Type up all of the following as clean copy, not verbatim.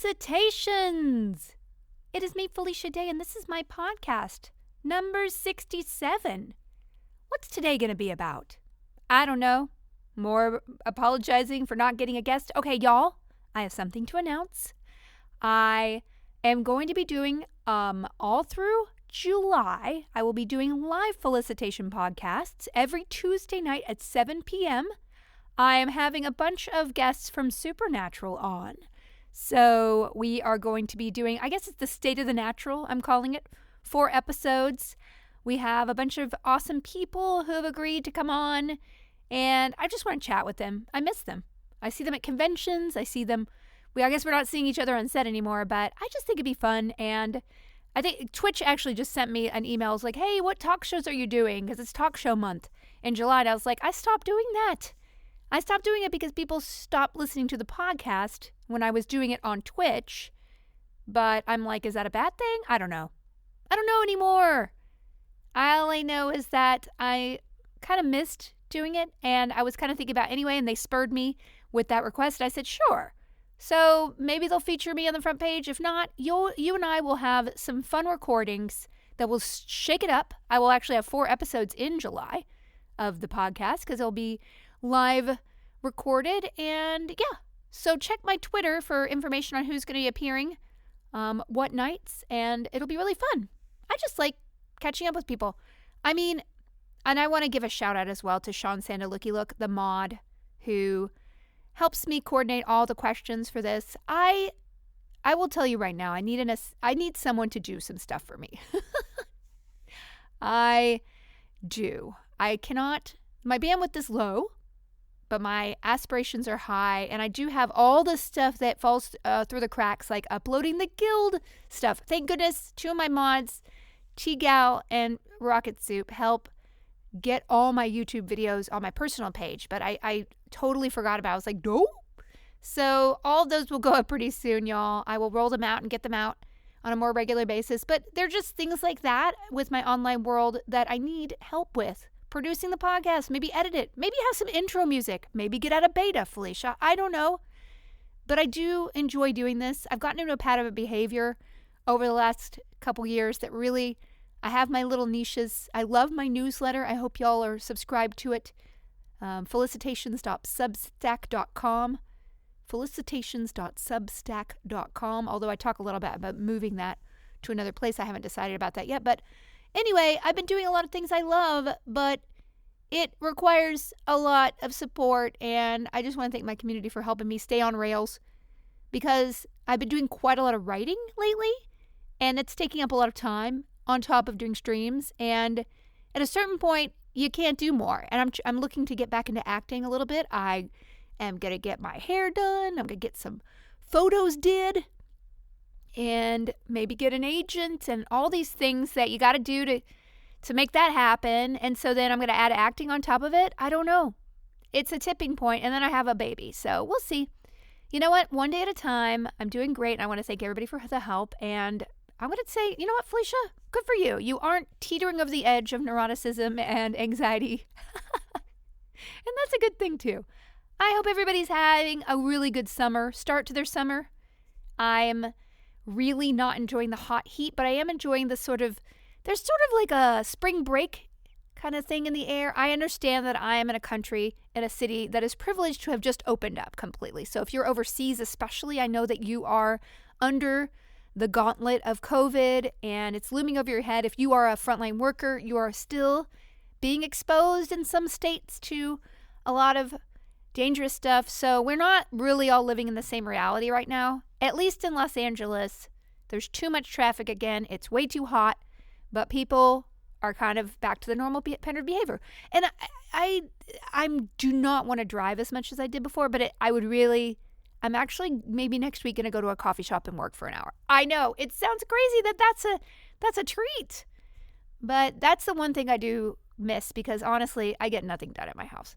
Felicitations! It is me, Felicia Day, and this is my podcast, number 67. What's today going to be about? I don't know. More apologizing for not getting a guest. Okay, y'all, I have something to announce. I am going to be doing, all through July, I will be doing live felicitation podcasts every Tuesday night at 7 p.m. I am having a bunch of guests from Supernatural on. So we are going to be doing, I guess it's the State of the Natural, I'm calling it, 4 episodes. We have a bunch of awesome people who have agreed to come on, and I just want to chat with them. I miss them. I see them at conventions. I see them. I guess we're not seeing each other on set anymore, but I just think it'd be fun. And I think Twitch actually just sent me an email. It's like, hey, what talk shows are you doing? Because it's talk show month in July. And I was like, I stopped doing that. I stopped doing it because people stopped listening to the podcast when I was doing it on Twitch. But I'm like, is that a bad thing? I don't know. I don't know anymore. All I know is that I kind of missed doing it, and I was kind of thinking about it anyway, and they spurred me with that request. I said, sure. So maybe they'll feature me on the front page. If not, you and I will have some fun recordings that will shake it up. I will actually have 4 episodes in July of the podcast because it'll be live recorded. And yeah, so check my Twitter for information on who's going to be appearing, what nights, and it'll be really fun. I just like catching up with people. I mean, and I want to give a shout out as well to Sean Sandaluki, the mod who helps me coordinate all the questions for this. I will tell you right now, I need someone to do some stuff for me. I do. I cannot, my bandwidth is low, but my aspirations are high, and I do have all the stuff that falls through the cracks, like uploading the guild stuff. Thank goodness 2 of my mods, T-Gal and Rocket Soup, help get all my YouTube videos on my personal page, but I totally forgot about it. I was like, no. So all of those will go up pretty soon, y'all. I will roll them out and get them out on a more regular basis, but they're just things like that with my online world that I need help with. Producing the podcast, maybe edit it, maybe have some intro music, maybe get out of beta, Felicia. I don't know, but I do enjoy doing this. I've gotten into a pattern of behavior over the last couple years that really, I have my little niches. I love my newsletter. I hope y'all are subscribed to it. Felicitations.substack.com. Felicitations.substack.com. Although I talk a little bit about moving that to another place. I haven't decided about that yet. But anyway, I've been doing a lot of things I love, but it requires a lot of support. And I just want to thank my community for helping me stay on rails, because I've been doing quite a lot of writing lately, and it's taking up a lot of time on top of doing streams. And at a certain point, you can't do more. And I'm looking to get back into acting a little bit. I am going to get my hair done. I'm going to get some photos did, and maybe get an agent and all these things that you got to do to make that happen. And so then I'm going to add acting on top of it. I don't know. It's a tipping point, and then I have a baby. So we'll see. You know what? One day at a time. I'm doing great, and I want to thank everybody for the help. And I'm going to say, you know what, Felicia? Good for you. You aren't teetering over the edge of neuroticism and anxiety. And that's a good thing, too. I hope everybody's having a really good start to their summer. I'm really not enjoying the hot heat, but I am enjoying there's sort of like a spring break kind of thing in the air. I understand that I am in a country, in a city that is privileged to have just opened up completely. So if you're overseas especially, I know that you are under the gauntlet of COVID, and it's looming over your head. If you are a frontline worker, you are still being exposed in some states to a lot of dangerous stuff. So we're not really all living in the same reality right now. At least in Los Angeles, there's too much traffic again. It's way too hot, but people are kind of back to the normal pattern of behavior. And I do not want to drive as much as I did before, but I'm actually maybe next week going to go to a coffee shop and work for an hour. I know, it sounds crazy that's a treat. But that's the one thing I do miss, because honestly, I get nothing done at my house.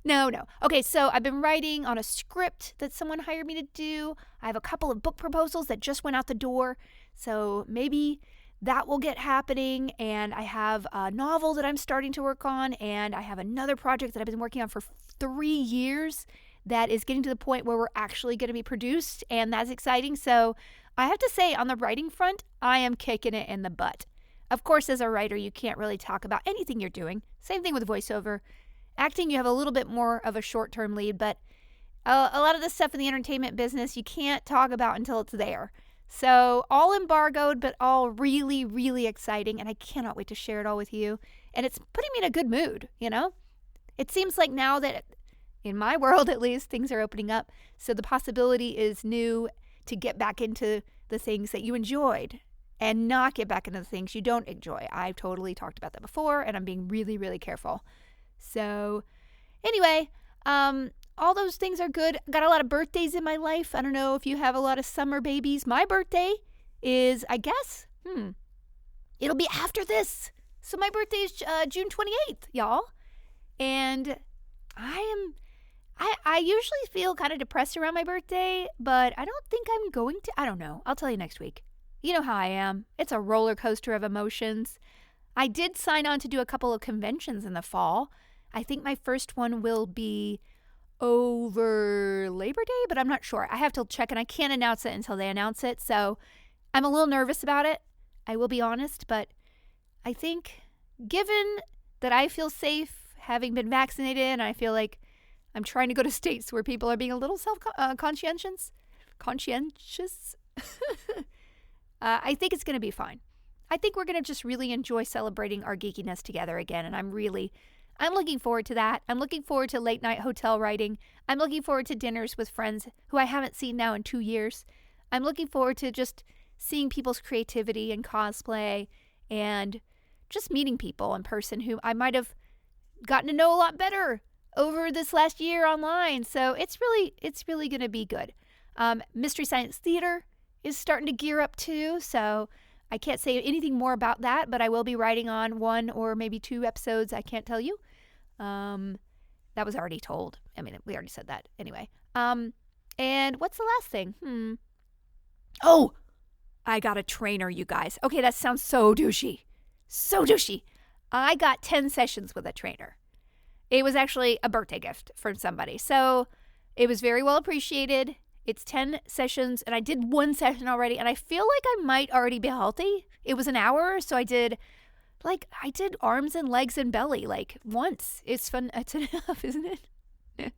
No. Okay, so I've been writing on a script that someone hired me to do. I have a couple of book proposals that just went out the door. So maybe that will get happening. And I have a novel that I'm starting to work on. And I have another project that I've been working on for 3 years that is getting to the point where we're actually going to be produced, and that's exciting. So I have to say, on the writing front, I am kicking it in the butt. Of course, as a writer, you can't really talk about anything you're doing. Same thing with voiceover. Acting, you have a little bit more of a short-term lead, but a lot of the stuff in the entertainment business, you can't talk about until it's there. So all embargoed, but all really, really exciting, and I cannot wait to share it all with you. And it's putting me in a good mood, you know? It seems like now that, in my world at least, things are opening up, so the possibility is new to get back into the things that you enjoyed and not get back into the things you don't enjoy. I've totally talked about that before, and I'm being really, really careful. So anyway, all those things are good. Got a lot of birthdays in my life. I don't know if you have a lot of summer babies. My birthday is, I guess, it'll be after this. So my birthday is June 28th, y'all. And I usually feel kind of depressed around my birthday, but I don't think I'm going to. I don't know. I'll tell you next week. You know how I am. It's a roller coaster of emotions. I did sign on to do a couple of conventions in the fall. I think my first one will be over Labor Day, but I'm not sure. I have to check, and I can't announce it until they announce it. So I'm a little nervous about it. I will be honest, but I think given that I feel safe having been vaccinated, and I feel like I'm trying to go to states where people are being a little conscientious. I think it's going to be fine. I think we're going to just really enjoy celebrating our geekiness together again, and I'm looking forward to that. I'm looking forward to late night hotel writing. I'm looking forward to dinners with friends who I haven't seen now in 2 years. I'm looking forward to just seeing people's creativity and cosplay and just meeting people in person who I might have gotten to know a lot better over this last year online. So it's really going to be good. Mystery Science Theater is starting to gear up too, so I can't say anything more about that, but I will be writing on 1 or maybe 2 episodes. I can't tell you. That was already told. I mean, we already said that anyway. And what's the last thing? Oh, I got a trainer, you guys. Okay, that sounds so douchey. So douchey. I got 10 sessions with a trainer. It was actually a birthday gift from somebody. So it was very well appreciated. It's 10 sessions, and I did 1 session already, and I feel like I might already be healthy. It was an hour, so I did arms and legs and belly, once. It's fun. It's enough, isn't it?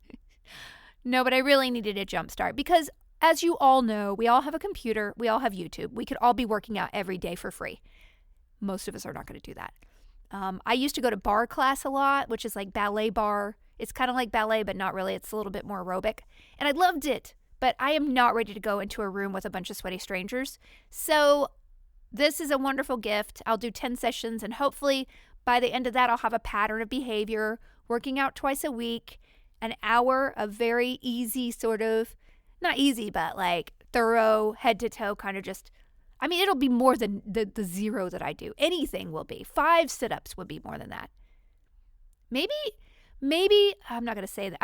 No, but I really needed a jump start because, as you all know, we all have a computer. We all have YouTube. We could all be working out every day for free. Most of us are not going to do that. I used to go to bar class a lot, which is like ballet bar. It's kind of like ballet, but not really. It's a little bit more aerobic, and I loved it. But I am not ready to go into a room with a bunch of sweaty strangers. So this is a wonderful gift. I'll do 10 sessions, and hopefully by the end of that, I'll have a pattern of behavior, working out twice a week, an hour of very easy sort of, not easy, but thorough head to toe kind of just, it'll be more than the 0 that I do. Anything will be. 5 sit-ups would be more than that. Maybe, I'm not going to say that.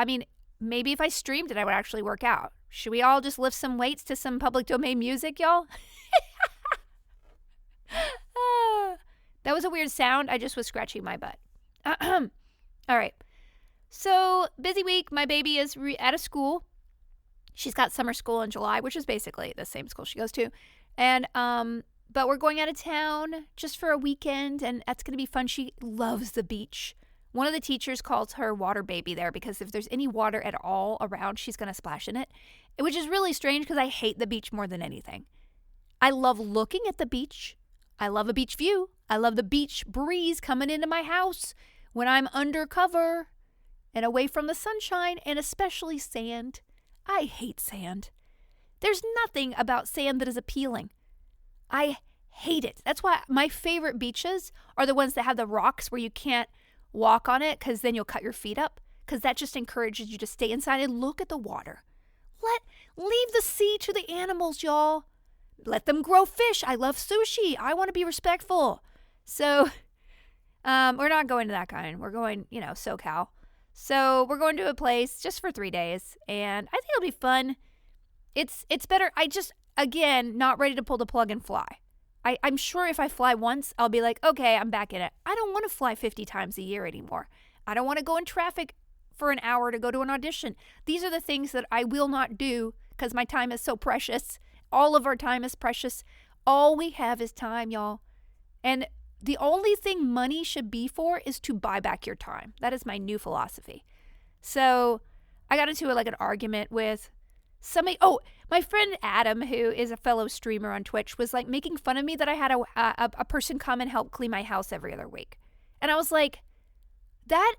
Maybe if I streamed it, I would actually work out. Should we all just lift some weights to some public domain music, y'all? That was a weird sound. I just was scratching my butt. All right. So, busy week. My baby is out of school. She's got summer school in July, which is basically the same school she goes to. And, but we're going out of town just for a weekend, and that's going to be fun. She loves the beach. One of the teachers calls her water baby there because if there's any water at all around, she's going to splash in it, which is really strange because I hate the beach more than anything. I love looking at the beach. I love a beach view. I love the beach breeze coming into my house when I'm undercover and away from the sunshine, and especially sand. I hate sand. There's nothing about sand that is appealing. I hate it. That's why my favorite beaches are the ones that have the rocks where you can't walk on it because then you'll cut your feet up, because that just encourages you to stay inside and look at the water. Leave the sea to the animals, y'all. Let them grow fish. I love sushi. I want to be respectful. So we're not going to that kind. We're going, SoCal. So we're going to a place just for 3 days, and I think it'll be fun. It's better. Again, not ready to pull the plug and fly. I'm sure if I fly once, I'll be like, okay, I'm back in it. I don't want to fly 50 times a year anymore. I don't want to go in traffic for an hour to go to an audition. These are the things that I will not do because my time is so precious. All of our time is precious. All we have is time, y'all. And the only thing money should be for is to buy back your time. That is my new philosophy. So I got into an argument with somebody. Oh, my friend Adam, who is a fellow streamer on Twitch, was like making fun of me that I had a person come and help clean my house every other week. And I was like, that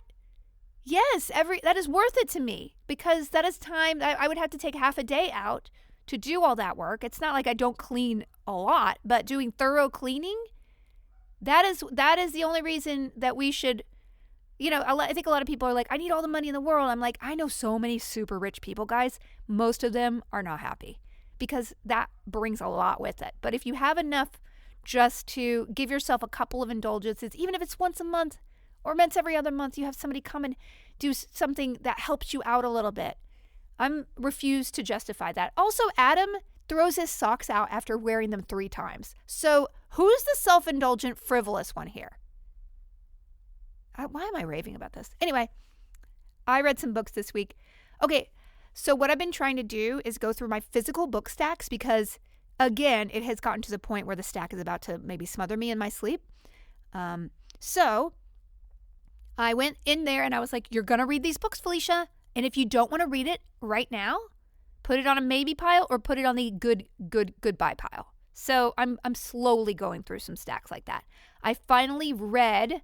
is worth it to me, because that is time. I would have to take half a day out to do all that work. It's not like I don't clean a lot, but doing thorough cleaning, that is the only reason that we should, I think a lot of people are like, I need all the money in the world. I'm like, I know so many super rich people, guys. Most of them are not happy because that brings a lot with it. But if you have enough just to give yourself a couple of indulgences, even if it's once a month or once every other month, you have somebody come and do something that helps you out a little bit. I'm refused to justify that. Also, Adam throws his socks out after wearing them 3 times. So who's the self-indulgent, frivolous one here? Why am I raving about this? Anyway, I read some books this week. Okay, so what I've been trying to do is go through my physical book stacks because, again, it has gotten to the point where the stack is about to maybe smother me in my sleep. So I went in there and I was like, you're going to read these books, Felicia. And if you don't want to read it right now, put it on a maybe pile or put it on the goodbye pile. So I'm slowly going through some stacks like that. I finally read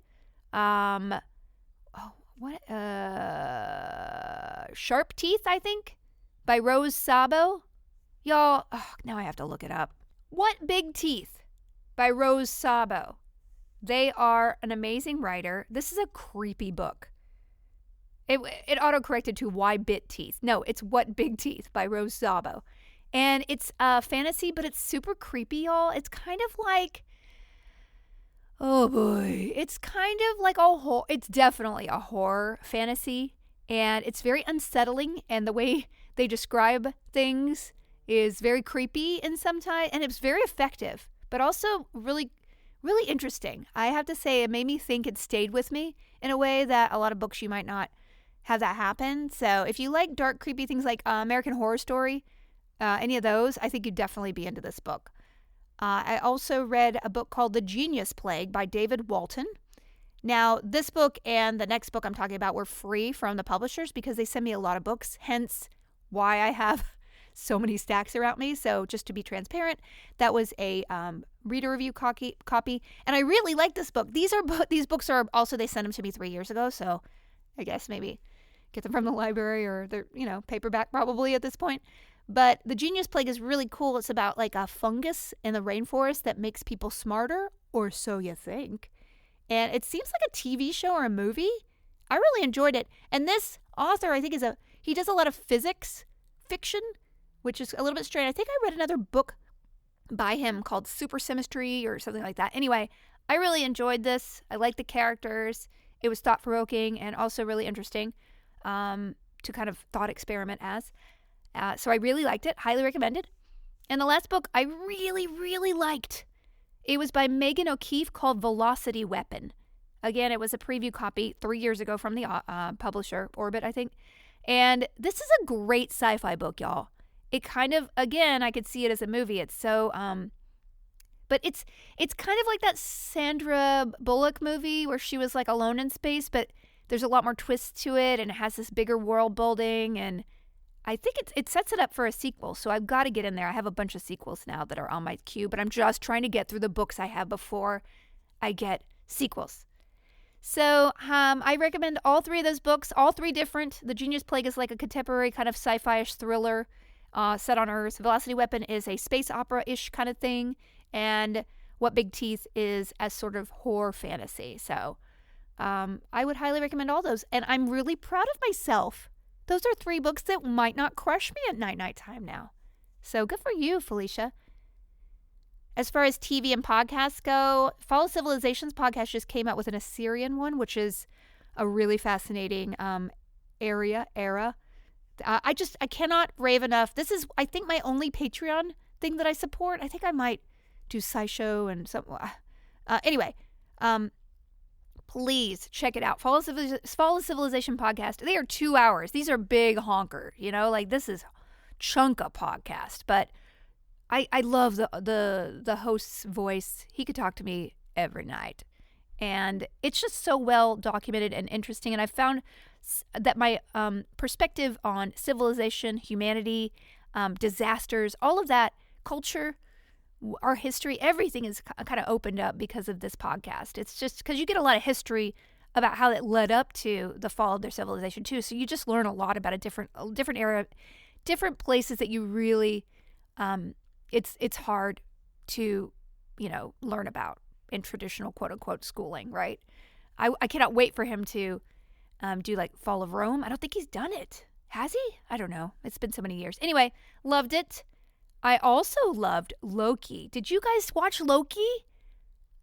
Sharp Teeth, I think, by Rose Szabo. Y'all, now I have to look it up. What Big Teeth by Rose Szabo. They are an amazing writer. This is a creepy book. It autocorrected to Why Bit Teeth. No, it's What Big Teeth by Rose Szabo. And it's fantasy, but it's super creepy, y'all. It's kind of like, oh boy, it's kind of like it's definitely a horror fantasy. And it's very unsettling. And the way they describe things is very creepy in some time. And it's very effective, but also really, really interesting. I have to say, it made me think. It stayed with me in a way that a lot of books you might not have that happen. So if you like dark, creepy things like American Horror Story, any of those, I think you'd definitely be into this book. I also read a book called The Genius Plague by David Walton. Now, this book and the next book I'm talking about were free from the publishers because they send me a lot of books, hence why I have so many stacks around me. So just to be transparent, that was a reader review copy. And I really like this book. These books are also, they sent them to me 3 years ago. So I guess maybe get them from the library or they're, paperback probably at this point. But The Genius Plague is really cool. It's about like a fungus in the rainforest that makes people smarter, or so you think. And it seems like a TV show or a movie. I really enjoyed it. And this author, I think, he does a lot of physics fiction, which is a little bit strange. I think I read another book by him called Supersymmetry or something like that. Anyway, I really enjoyed this. I liked the characters. It was thought-provoking and also really interesting to kind of thought experiment as. So I really liked it. Highly recommended. And the last book I really, really liked. It was by Megan O'Keefe called Velocity Weapon. Again, it was a preview copy 3 years ago from the publisher, Orbit, I think. And this is a great sci-fi book, y'all. It kind of, again, I could see it as a movie. It's so, but it's kind of like that Sandra Bullock movie where she was like alone in space, but there's a lot more twists to it and it has this bigger world building, and I think it sets it up for a sequel. So I've got to get in there. I have a bunch of sequels now that are on my queue, but I'm just trying to get through the books I have before I get sequels. So I recommend all 3 of those books, all 3 different. The Genius Plague is like a contemporary kind of sci-fi-ish thriller set on Earth. Velocity Weapon is a space opera-ish kind of thing. And What Big Teeth is a sort of horror fantasy. So I would highly recommend all those. And I'm really proud of myself. Those are 3 books that might not crush me at night time now. So good for you, Felicia. As far as TV and podcasts go, Fall of Civilizations podcast just came out with an Assyrian one, which is a really fascinating era. I cannot rave enough. This is, I think, my only Patreon thing that I support. I think I might do SciShow and some. Anyway, please check it out. Fall of Civilization podcast. They are 2 hours. These are big honker, like this is chunka podcast. But I love the host's voice. He could talk to me every night. And it's just so well documented and interesting. And I found that my perspective on civilization, humanity, disasters, all of that, culture, our history, everything is kind of opened up because of this podcast. It's just because you get a lot of history about how it led up to the fall of their civilization too. So you just learn a lot about a different era, different places that you really, it's hard to, learn about in traditional quote unquote schooling, right? I cannot wait for him to do like Fall of Rome. I don't think he's done it. Has he? I don't know. It's been so many years. Anyway, loved it. I also loved Loki. Did you guys watch Loki?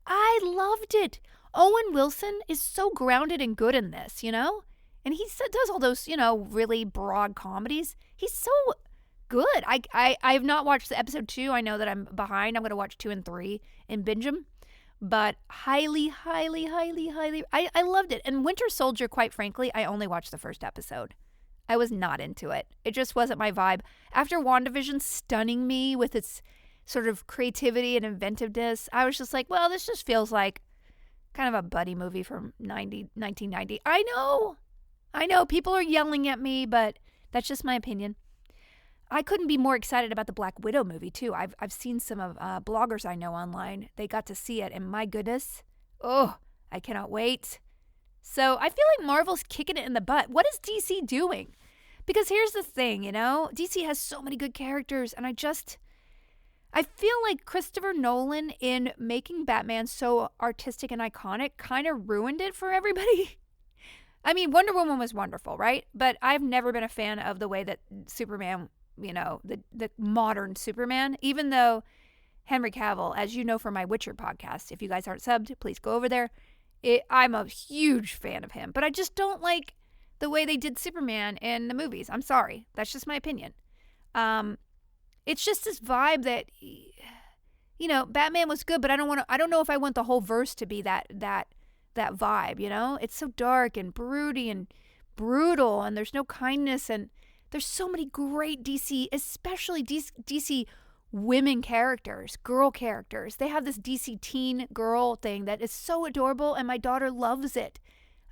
I loved it. Owen Wilson is so grounded and good in this, And he does all those, really broad comedies. He's so good. I have not watched the episode 2. I know that I'm behind. I'm going to watch 2 and 3 and binge them. But highly, highly, highly, highly, I loved it. And Winter Soldier, quite frankly, I only watched the first episode. I was not into it. It just wasn't my vibe. After WandaVision stunning me with its sort of creativity and inventiveness, I was just like, well, this just feels like kind of a buddy movie from 1990. I know, people are yelling at me, but that's just my opinion. I couldn't be more excited about the Black Widow movie, too. I've seen some of bloggers I know online. They got to see it, and my goodness, I cannot wait. So I feel like Marvel's kicking it in the butt. What is DC doing? Because here's the thing, DC has so many good characters, and I feel like Christopher Nolan, in making Batman so artistic and iconic, kind of ruined it for everybody. I mean, Wonder Woman was wonderful, right? But I've never been a fan of the way that Superman, the modern Superman, even though Henry Cavill, as you know from my Witcher podcast, if you guys aren't subbed, please go over there. I'm a huge fan of him, but I just don't like the way they did Superman in the movies. I'm sorry. That's just my opinion. It's just this vibe that, Batman was good, but I don't know if I want the whole verse to be that vibe, It's so dark and broody and brutal, and there's no kindness, and there's so many great DC, especially DC women characters, girl characters. They have this DC teen girl thing that is so adorable, and my daughter loves it.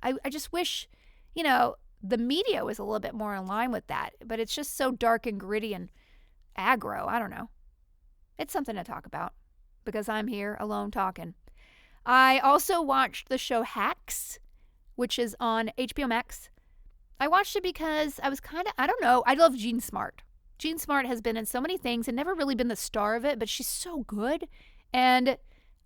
I just wish, the media was a little bit more in line with that, but it's just so dark and gritty and aggro. I don't know. It's something to talk about because I'm here alone talking. I also watched the show Hacks, which is on HBO Max. I watched it because I was I love Jean Smart. Jean Smart has been in so many things and never really been the star of it, but she's so good. And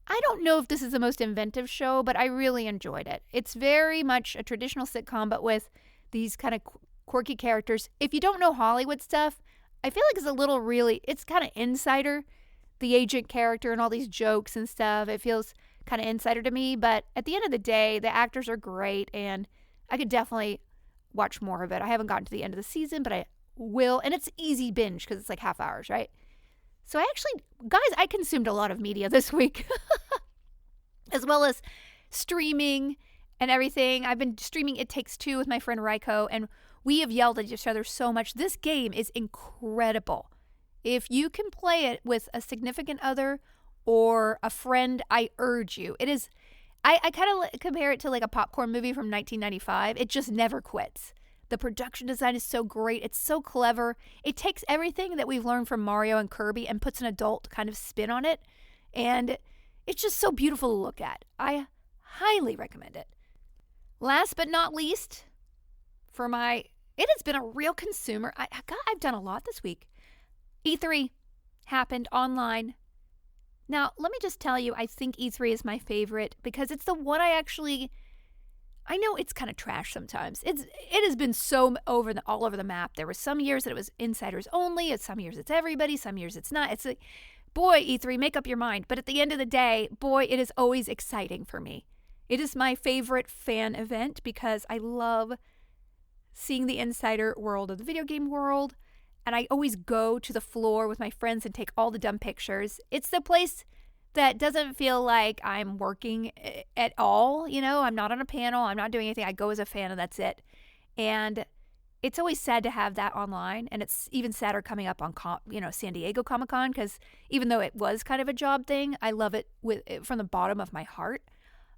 I don't know if this is the most inventive show, but I really enjoyed it. It's very much a traditional sitcom, but with these kind of quirky characters. If you don't know Hollywood stuff, I feel like it's kind of insider, the agent character and all these jokes and stuff. It feels kind of insider to me, but at the end of the day, the actors are great, and I could definitely watch more of it. I haven't gotten to the end of the season, but I will, and it's easy binge because it's like half hours, right? So I consumed a lot of media this week, as well as streaming and everything. I've been streaming It Takes Two with my friend Raiko, and we have yelled at each other so much. This game is incredible. If you can play it with a significant other or a friend, I urge you. It is, I kind of compare it to like a popcorn movie from 1995. It just never quits. The production design is so great. It's so clever. It takes everything that we've learned from Mario and Kirby and puts an adult kind of spin on it. And it's just so beautiful to look at. I highly recommend it. Last but not least, it has been a real consumer. I've done a lot this week. E3 happened online. Now, let me just tell you, I think E3 is my favorite because it's the one I know it's kind of trash sometimes. It has been so all over the map. There were some years that it was insiders only, and some years it's everybody, some years it's not. It's like, boy, E3, make up your mind. But at the end of the day, boy, it is always exciting for me. It is my favorite fan event because I love seeing the insider world of the video game world. And I always go to the floor with my friends and take all the dumb pictures. It's the place that doesn't feel like I'm working at all. I'm not on a panel. I'm not doing anything. I go as a fan and that's it. And it's always sad to have that online. And it's even sadder coming up on, San Diego Comic-Con, because even though it was kind of a job thing, I love it from the bottom of my heart.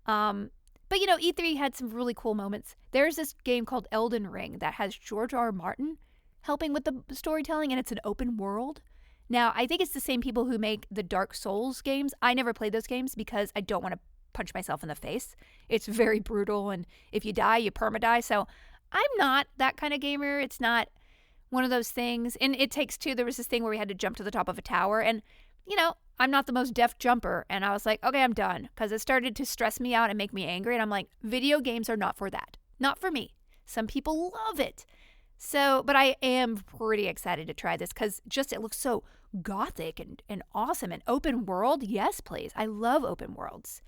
But E3 had some really cool moments. There's this game called Elden Ring that has George R. R. Martin helping with the storytelling, and it's an open world. Now, I think it's the same people who make the Dark Souls games. I never played those games because I don't want to punch myself in the face. It's very brutal, and if you die, you perma-die. So I'm not that kind of gamer. It's not one of those things. And It Takes Two, there was this thing where we had to jump to the top of a tower, and I'm not the most deft jumper. And I was like, okay, I'm done, because it started to stress me out and make me angry. And I'm like, video games are not for that. Not for me. Some people love it. So, but I am pretty excited to try this because it looks so gothic and awesome. And open world, yes, please. I love open worlds.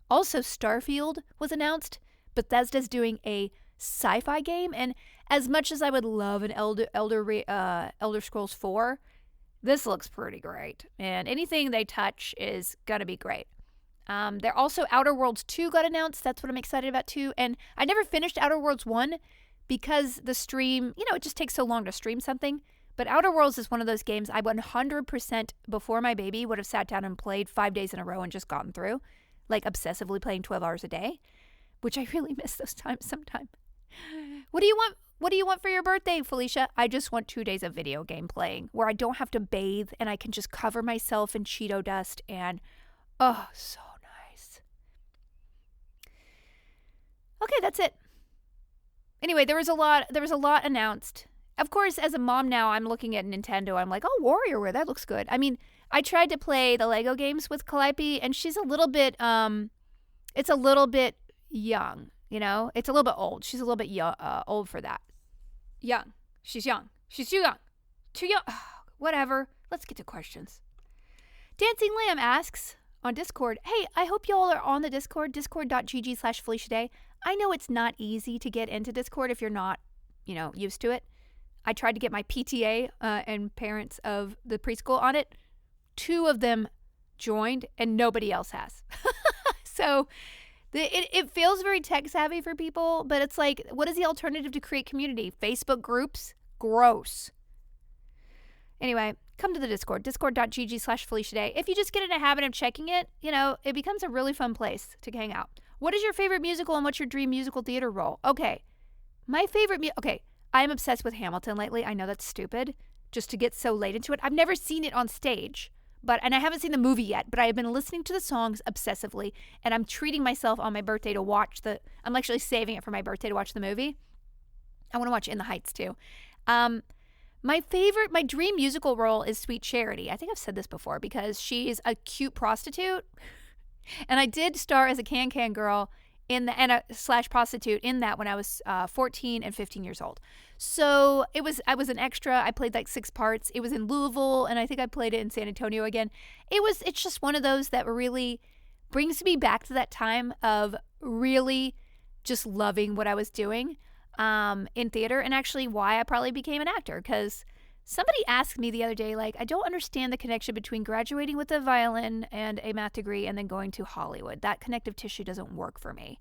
Also, Starfield was announced. Bethesda's doing a sci-fi game. And as much as I would love an Elder Scrolls 4, this looks pretty great. And anything they touch is going to be great. They're also Outer Worlds 2 got announced. That's what I'm excited about too. And I never finished Outer Worlds 1 because the stream, it just takes so long to stream something. But Outer Worlds is one of those games I 100% before my baby would have sat down and played 5 days in a row and just gotten through, like obsessively playing 12 hours a day, which I really miss those times sometime. What do you want? What do you want for your birthday, Felicia? I just want 2 days of video game playing where I don't have to bathe and I can just cover myself in Cheeto dust and, oh, so nice. Okay, that's it. Anyway, there was a lot announced. Of course, as a mom now, I'm looking at Nintendo. I'm like, oh, WarioWare, that looks good. I mean, I tried to play the Lego games with Calliope, and she's a little bit, it's a little bit young, It's a little bit old. She's a little bit old for that. Young. She's young. She's too young. Too young. Whatever. Let's get to questions. Dancing Lamb asks on Discord, hey, I hope y'all are on the Discord, discord.gg/Felicia Day. I know it's not easy to get into Discord if you're not, used to it. I tried to get my PTA and parents of the preschool on it. 2 of them joined and nobody else has. So it feels very tech savvy for people, but it's like, what is the alternative to create community? Facebook groups? Gross. Anyway, come to the Discord, discord.gg/Felicia Day. If you just get in a habit of checking it, it becomes a really fun place to hang out. What is your favorite musical and what's your dream musical theater role? Okay, my favorite I'm obsessed with Hamilton lately. I know that's stupid, just to get so late into it. I've never seen it on stage, and I haven't seen the movie yet, but I have been listening to the songs obsessively, and I'm treating myself on my birthday to watch I'm actually saving it for my birthday to watch the movie. I want to watch In the Heights too. My dream musical role is Sweet Charity. I think I've said this before because she's a cute prostitute. And I did star as a can girl / prostitute in that when I was 14 and 15 years old. So I was an extra. I played like 6 parts. It was in Louisville, and I think I played it in San Antonio again. It's just one of those that really brings me back to that time of really just loving what I was doing in theater, and actually why I probably became an actor, because somebody asked me the other day, like, I don't understand the connection between graduating with a violin and a math degree and then going to Hollywood. That connective tissue doesn't work for me.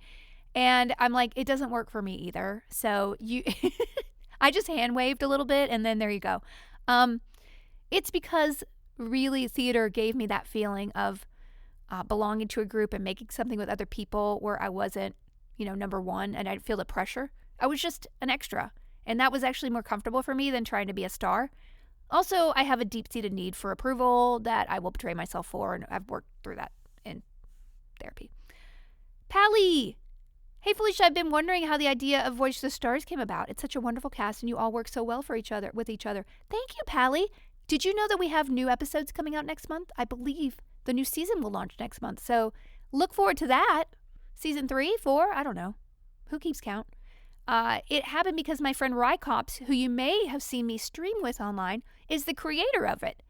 And I'm like, it doesn't work for me either. So I just hand waved a little bit, and then there you go. It's because really theater gave me that feeling of belonging to a group and making something with other people where I wasn't, number one, and I'd feel the pressure. I was just an extra. And that was actually more comfortable for me than trying to be a star. Also, I have a deep-seated need for approval that I will betray myself for, and I've worked through that in therapy. Pally! Hey, Felicia, I've been wondering how the idea of Voyage to the Stars came about. It's such a wonderful cast, and you all work so well with each other. Thank you, Pally. Did you know that we have new episodes coming out next month? I believe the new season will launch next month, so look forward to that. Season 3, 4, I don't know. Who keeps count? It happened because my friend Rycops, who you may have seen me stream with online, is the creator of it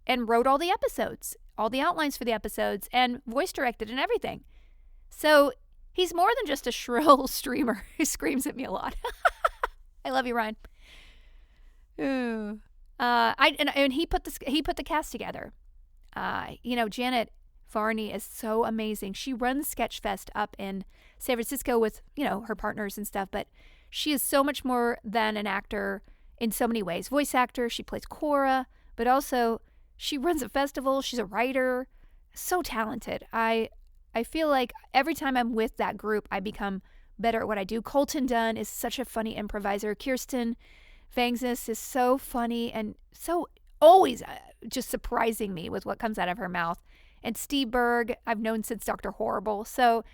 and wrote all the episodes, all the outlines for the episodes, and voice directed and everything. So he's more than just a shrill streamer who screams at me a lot. I love you, Ryan. Ooh. And he put the cast together. Janet Varney is so amazing. She runs Sketchfest up in San Francisco with, her partners and stuff, but she is so much more than an actor in so many ways. Voice actor, she plays Cora, but also she runs a festival. She's a writer. So talented. I feel like every time I'm with that group, I become better at what I do. Colton Dunn is such a funny improviser. Kirsten Vangsness is so funny and so always just surprising me with what comes out of her mouth. And Steve Berg, I've known since Dr. Horrible. So,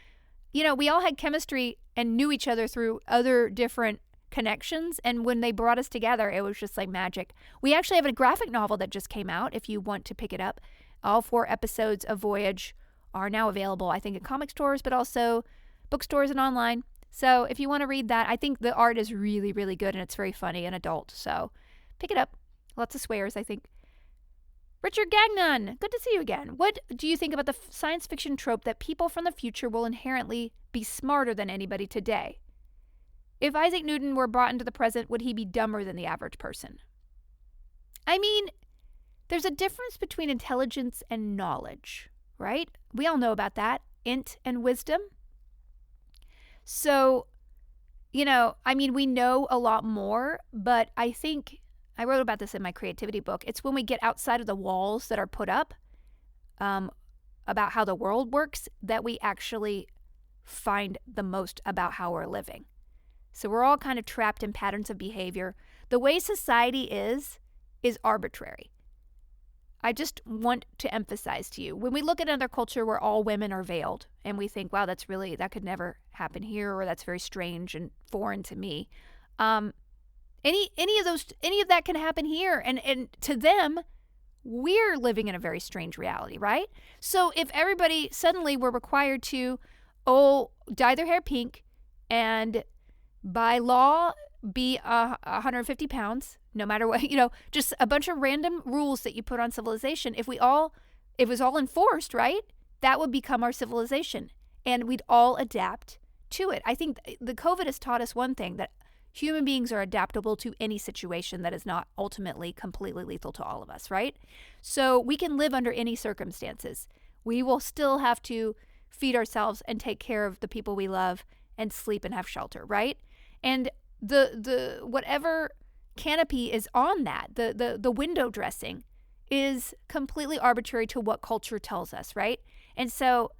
we all had chemistry and knew each other through other different connections. And when they brought us together, it was just like magic. We actually have a graphic novel that just came out if you want to pick it up. All 4 episodes of Voyage are now available, I think, at comic stores, but also bookstores and online. So if you want to read that, I think the art is really, really good and it's very funny and adult. So pick it up. Lots of swears, I think. Richard Gagnon, good to see you again. What do you think about the science fiction trope that people from the future will inherently be smarter than anybody today? If Isaac Newton were brought into the present, would he be dumber than the average person? I mean, there's a difference between intelligence and knowledge, right? We all know about that. Int and wisdom. So, we know a lot more, but I think I wrote about this in my creativity book. It's when we get outside of the walls that are put up about how the world works that we actually find the most about how we're living. So we're all kind of trapped in patterns of behavior. The way society is arbitrary. I just want to emphasize to you, when we look at another culture where all women are veiled and we think, wow, that could never happen here, or that's very strange and foreign to me. Any of that can happen here. And to them, we're living in a very strange reality, right? So if everybody suddenly were required to, dye their hair pink and by law be 150 pounds, no matter what, just a bunch of random rules that you put on civilization. If it was all enforced, right, that would become our civilization and we'd all adapt to it. I think the COVID has taught us one thing, that human beings are adaptable to any situation that is not ultimately completely lethal to all of us, right? So we can live under any circumstances. We will still have to feed ourselves and take care of the people we love and sleep and have shelter, right? And the whatever canopy is on that, the window dressing is completely arbitrary to what culture tells us, right? And so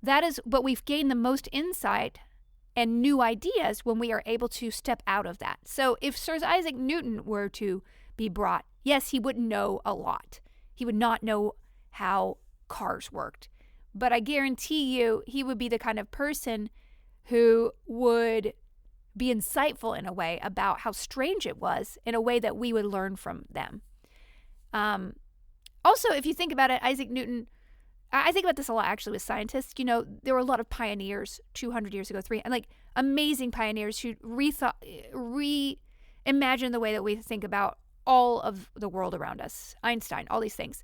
that is what we've gained the most insight and new ideas when we are able to step out of that. So if Sir Isaac Newton were to be brought, yes, he wouldn't know a lot. He would not know how cars worked. But I guarantee you he would be the kind of person who would be insightful in a way about how strange it was, in a way that we would learn from them. Also, if you think about it, Isaac Newton, I think about this a lot actually with scientists. There were a lot of pioneers 200 years ago, amazing pioneers who reimagined the way that we think about all of the world around us. Einstein, all these things.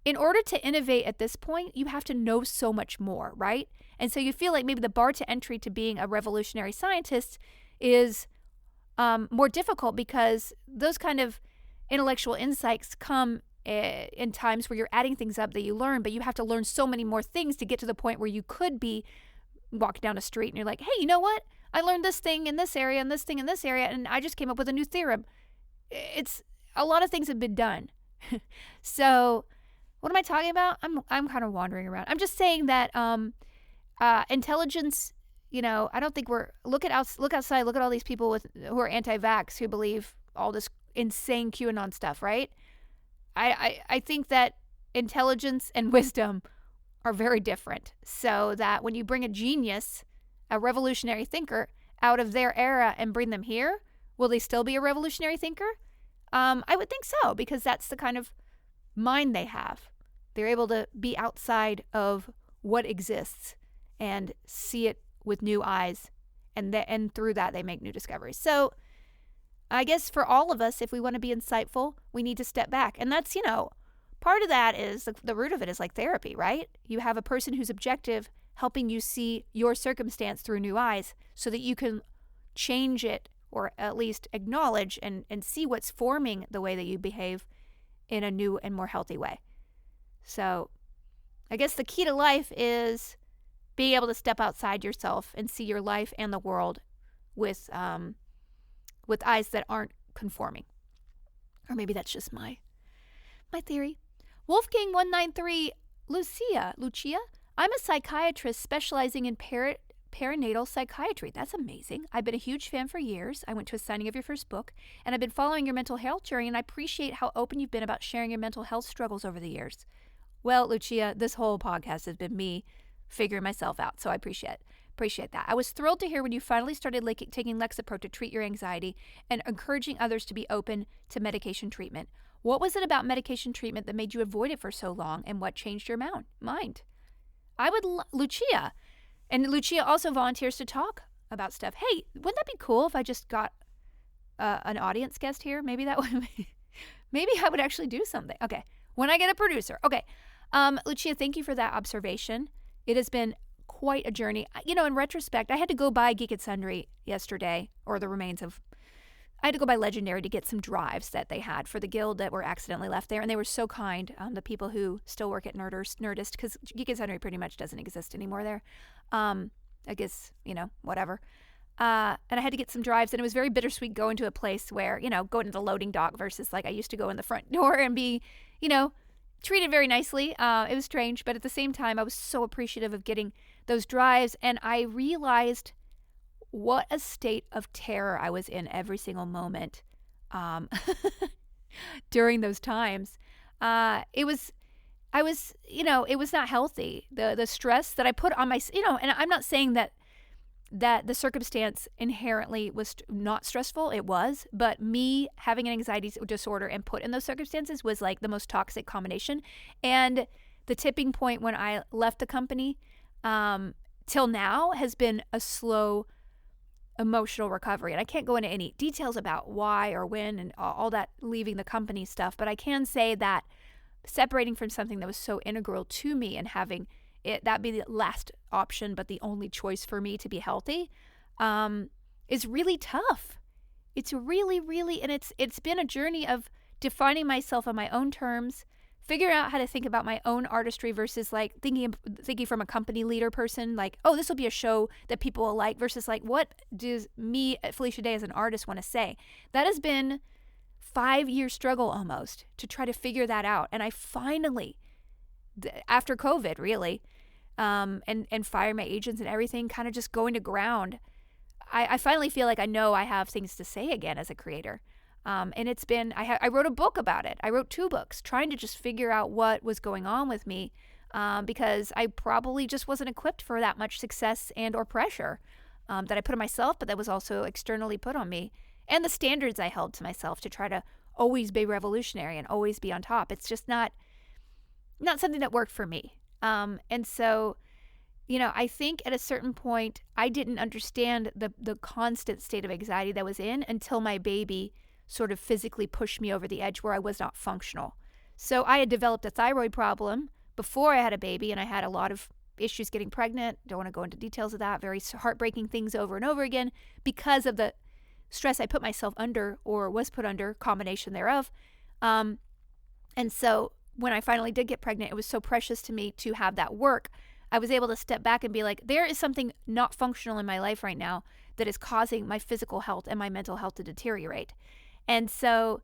In order to innovate at this point, you have to know so much more, right? And so you feel like maybe the bar to entry to being a revolutionary scientist is more difficult, because those kind of intellectual insights come in times where you're adding things up that you learn, but you have to learn so many more things to get to the point where you could be walking down a street and you're like, hey, you know what? I learned this thing in this area and this thing in this area, and I just came up with a new theorem. It's a lot of things have been done. So what am I talking about? I'm kind of wandering around. I'm just saying that intelligence, I don't think look outside, look at all these people who are anti-vax, who believe all this insane QAnon stuff, right? I think that intelligence and wisdom are very different. So that when you bring a genius, a revolutionary thinker, out of their era and bring them here, will they still be a revolutionary thinker? I would think so, because that's the kind of mind they have. They're able to be outside of what exists and see it with new eyes, and through that they make new discoveries. So I guess for all of us, if we want to be insightful, we need to step back. And that's, part of that is the root of it is like therapy, right? You have a person who's objective, helping you see your circumstance through new eyes so that you can change it, or at least acknowledge and see what's forming the way that you behave in a new and more healthy way. So I guess the key to life is being able to step outside yourself and see your life and the world with eyes that aren't conforming. Or maybe that's just my theory. Wolfgang 193, Lucia, I'm a psychiatrist specializing in perinatal psychiatry. That's amazing. I've been a huge fan for years. I went to a signing of your first book, and I've been following your mental health journey, and I appreciate how open you've been about sharing your mental health struggles over the years. Well, Lucia, this whole podcast has been me figuring myself out, so I appreciate that. I was thrilled to hear when you finally started taking Lexapro to treat your anxiety and encouraging others to be open to medication treatment. What was it about medication treatment that made you avoid it for so long, and what changed your mind? Lucia. And Lucia also volunteers to talk about stuff. Hey, wouldn't that be cool if I just got an audience guest here? Maybe that would maybe I would actually do something. Okay, when I get a producer. Okay, Lucia, thank you for that observation. It has been quite a journey. In retrospect, I had to go by Geek and Sundry yesterday, or the remains of... I had to go by Legendary to get some drives that they had for the guild that were accidentally left there, and they were so kind, the people who still work at Nerdist, because Geek and Sundry pretty much doesn't exist anymore there. I guess, whatever. And I had to get some drives, and it was very bittersweet going to a place where, going to the loading dock versus like I used to go in the front door and be, treated very nicely. It was strange, but at the same time, I was so appreciative of getting those drives, and I realized what a state of terror I was in every single moment during those times. It was not healthy. The stress that I put on my, and I'm not saying that the circumstance inherently was not stressful. It was, but me having an anxiety disorder and put in those circumstances was like the most toxic combination. And the tipping point when I left the company till now has been a slow emotional recovery. And I can't go into any details about why or when and all that leaving the company stuff, but I can say that separating from something that was so integral to me and having that be the last option but the only choice for me to be healthy is really tough. It's really, really, and it's been a journey of defining myself on my own terms, figuring out how to think about my own artistry versus like thinking from a company leader person, like, oh, this will be a show that people will like, versus like, what does me, Felicia Day, as an artist want to say? That has been 5-year struggle almost to try to figure that out. And I finally, after COVID really, and firing my agents and everything, kind of just going to ground, I finally feel like I know I have things to say again as a creator. And it's been, I wrote a book about it. I wrote 2 books trying to just figure out what was going on with me, because I probably just wasn't equipped for that much success and or pressure that I put on myself, but that was also externally put on me. And the standards I held to myself to try to always be revolutionary and always be on top. It's just not something that worked for me. And so, I think at a certain point, I didn't understand the constant state of anxiety that I was in until my baby sort of physically pushed me over the edge where I was not functional. So I had developed a thyroid problem before I had a baby, and I had a lot of issues getting pregnant. Don't want to go into details of that. Very heartbreaking things over and over again because of the stress I put myself under, or was put under, combination thereof. And so when I finally did get pregnant, it was so precious to me to have that work. I was able to step back and be like, there is something not functional in my life right now that is causing my physical health and my mental health to deteriorate. And so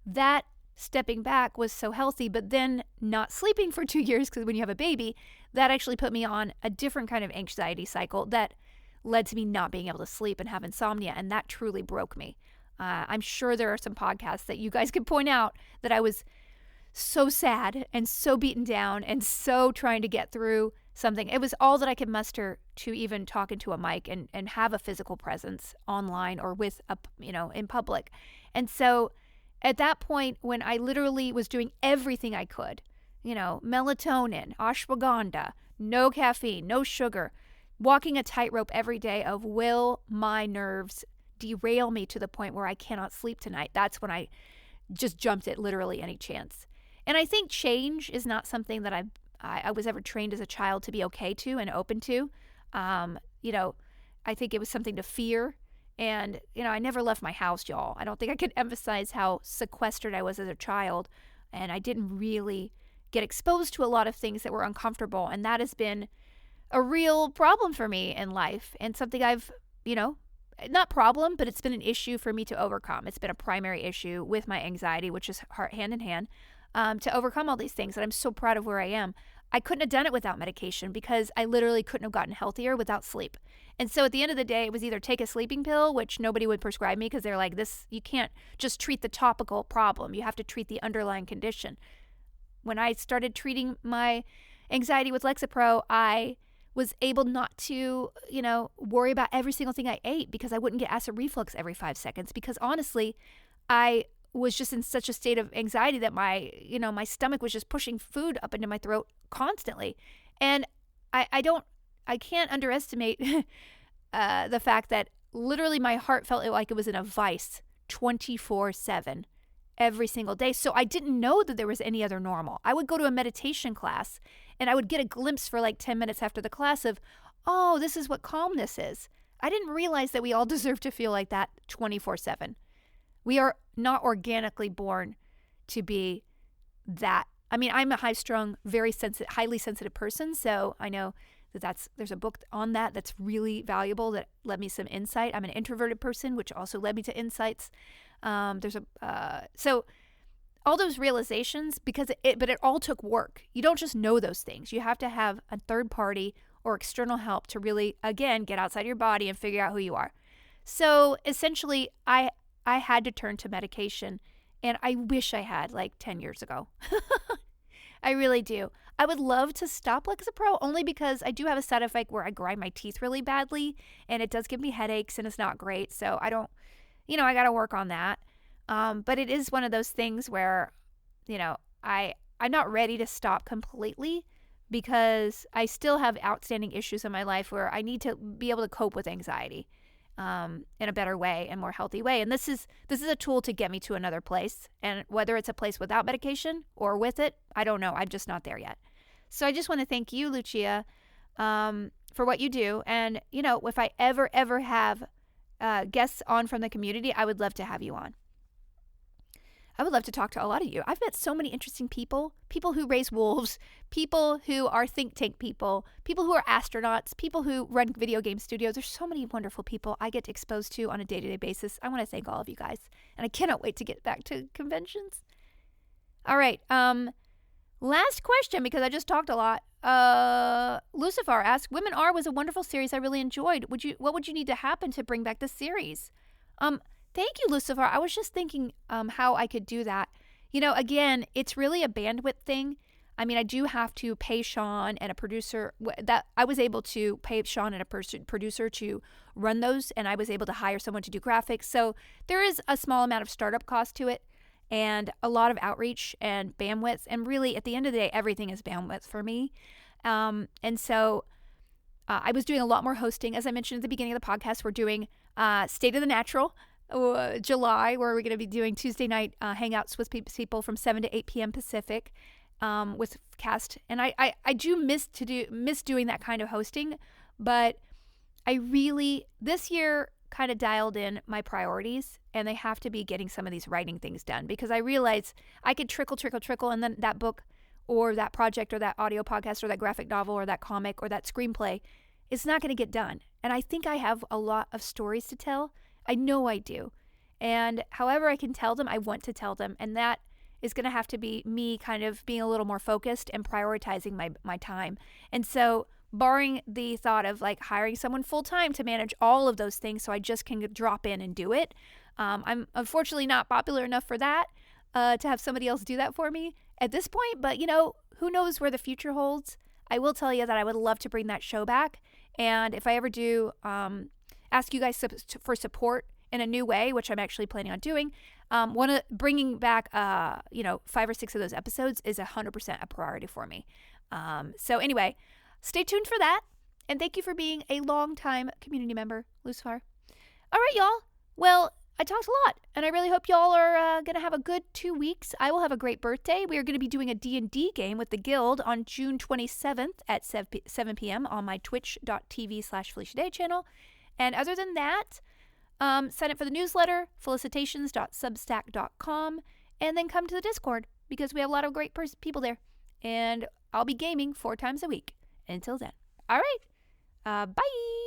that stepping back was so healthy, but then not sleeping for 2 years, because when you have a baby, that actually put me on a different kind of anxiety cycle that led to me not being able to sleep and have insomnia, and that truly broke me. I'm sure there are some podcasts that you guys could point out that I was so sad and so beaten down and so trying to get through something. It was all that I could muster to even talk into a mic and have a physical presence online or with in public. And so at that point, when I literally was doing everything I could, melatonin, ashwagandha, no caffeine, no sugar, walking a tightrope every day of, will my nerves derail me to the point where I cannot sleep tonight? That's when I just jumped at literally any chance. And I think change is not something that I was ever trained as a child to be okay to and open to. I think it was something to fear. And, I never left my house, y'all. I don't think I could emphasize how sequestered I was as a child. And I didn't really get exposed to a lot of things that were uncomfortable. And that has been a real problem for me in life, and something I've, not problem, but it's been an issue for me to overcome. It's been a primary issue with my anxiety, which is hand in hand, to overcome all these things. And I'm so proud of where I am. I couldn't have done it without medication because I literally couldn't have gotten healthier without sleep. And so at the end of the day, it was either take a sleeping pill, which nobody would prescribe me because they're like, you can't just treat the topical problem. You have to treat the underlying condition. When I started treating my anxiety with Lexapro, I was able not to, worry about every single thing I ate because I wouldn't get acid reflux every 5 seconds, because honestly, I was just in such a state of anxiety that my stomach was just pushing food up into my throat constantly. And I can't underestimate the fact that literally my heart felt like it was in a vice 24/7 every single day. So I didn't know that there was any other normal. I would go to a meditation class and I would get a glimpse for like 10 minutes after the class of, oh, this is what calmness is. I didn't realize that we all deserve to feel like that 24/7. We are not organically born to be that. I mean, I'm a high-strung, very sensitive, highly sensitive person, so I know there's a book on that that's really valuable that led me some insight. I'm an introverted person, which also led me to insights. So all those realizations, but it all took work. You don't just know those things. You have to have a third party or external help to really, again, get outside your body and figure out who you are. So essentially, I had to turn to medication, and I wish I had like 10 years ago. I really do. I would love to stop Lexapro only because I do have a side effect where I grind my teeth really badly, and it does give me headaches, and it's not great. So I don't, I got to work on that. But it is one of those things where, I'm not ready to stop completely because I still have outstanding issues in my life where I need to be able to cope with anxiety in a better way and more healthy way. And this is a tool to get me to another place. And whether it's a place without medication or with it, I don't know. I'm just not there yet. So I just want to thank you, Lucia, for what you do. And, if I ever have guests on from the community, I would love to have you on. I would love to talk to a lot of you. I've met so many interesting people who raise wolves, people who are think tank people who are astronauts, people who run video game studios. There's so many wonderful people I get exposed to on a day-to-day basis. I want to thank all of you guys, and I cannot wait to get back to conventions. All right, last question, because I just talked a lot. Lucifer asked, Women Are was a wonderful series I really enjoyed. What would you need to happen to bring back the series? Thank you, Lucifer. I was just thinking how I could do that. Again, it's really a bandwidth thing. I mean, I do have to pay Sean and a producer. That I was able to pay Sean and a producer to run those, and I was able to hire someone to do graphics. So there is a small amount of startup cost to it, and a lot of outreach and bandwidth. And really, at the end of the day, everything is bandwidth for me. And so I was doing a lot more hosting. As I mentioned at the beginning of the podcast, we're doing State of the Natural, July, where we're going to be doing Tuesday night hangouts with people from 7 to 8 p.m. Pacific with cast. And I do miss doing that kind of hosting, but I really, this year, kind of dialed in my priorities, and they have to be getting some of these writing things done, because I realize I could trickle, and then that book or that project or that audio podcast or that graphic novel or that comic or that screenplay, it's not going to get done. And I think I have a lot of stories to tell. I know I do. And however I can tell them, I want to tell them. And that is going to have to be me kind of being a little more focused and prioritizing my time. And so barring the thought of like hiring someone full time to manage all of those things so I just can drop in and do it, I'm unfortunately not popular enough for that, to have somebody else do that for me at this point. But, who knows where the future holds. I will tell you that I would love to bring that show back. And if I ever do ask you guys for support in a new way, which I'm actually planning on doing, bringing back 5 or 6 of those episodes is 100% a priority for me. So anyway, stay tuned for that. And thank you for being a long-time community member, Lucifer. All right, y'all. Well, I talked a lot, and I really hope y'all are going to have a good 2 weeks. I will have a great birthday. We are going to be doing a D&D game with the Guild on June 27th at 7 p.m. on my twitch.tv/FeliciaDay channel. And other than that, sign up for the newsletter, felicitations.substack.com, and then come to the Discord, because we have a lot of great people there. and I'll be gaming 4 times a week. Until then. All right. Bye.